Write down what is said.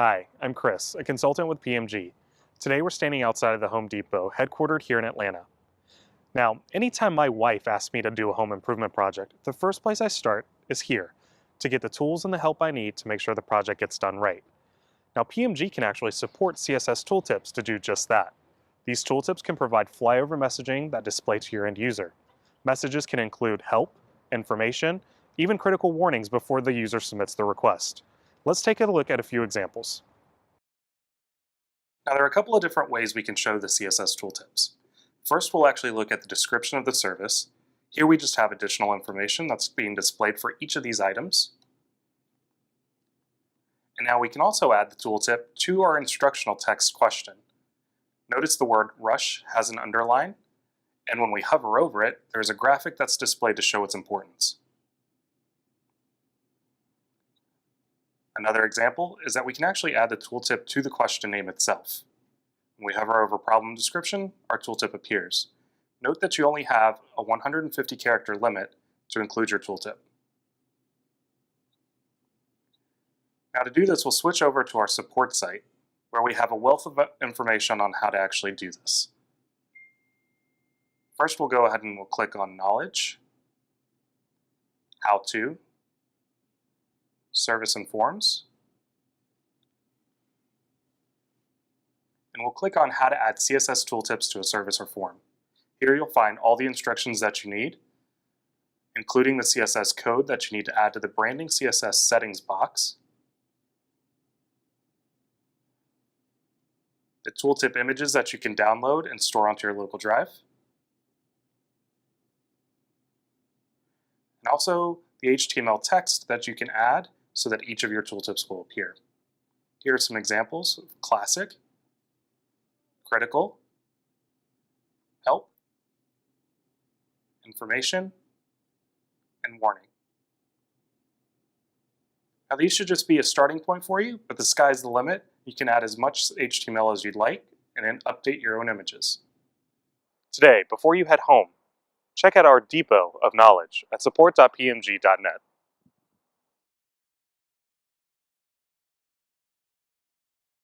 Hi, I'm Chris, a consultant with PMG. Today we're standing outside of the Home Depot, headquartered here in Atlanta. Now, anytime my wife asks me to do a home improvement project, the first place I start is here, to get the tools and the help I need to make sure the project gets done right. Now, PMG can actually support CSS Tooltips to do just that. These tooltips can provide flyover messaging that display to your end user. Messages can include help, information, even critical warnings before the user submits the request. Let's take a look at a few examples. Now there are a couple of different ways we can show the CSS tooltips. First, we'll actually look at the description of the service. Here we just have additional information that's being displayed for each of these items. And now we can also add the tooltip to our instructional text question. Notice the word rush has an underline, and when we hover over it, there's a graphic that's displayed to show its importance. Another example is that we can actually add the tooltip to the question name itself. When we hover over problem description, our tooltip appears. Note that you only have a 150 character limit to include your tooltip. Now to do this, we'll switch over to our support site, where we have a wealth of information on how to actually do this. First, we'll go ahead and we'll click on Knowledge, How To, Service and Forms, and we'll click on How to Add CSS Tooltips to a Service or Form. Here you'll find all the instructions that you need, including the CSS code that you need to add to the Branding CSS Settings box, the tooltip images that you can download and store onto your local drive, and also the HTML text that you can add so that each of your tooltips will appear. Here are some examples of classic, critical, help, information, and warning. Now these should just be a starting point for you, but the sky's the limit. You can add as much HTML as you'd like and then update your own images. Today, before you head home, check out our depot of knowledge at support.pmg.net.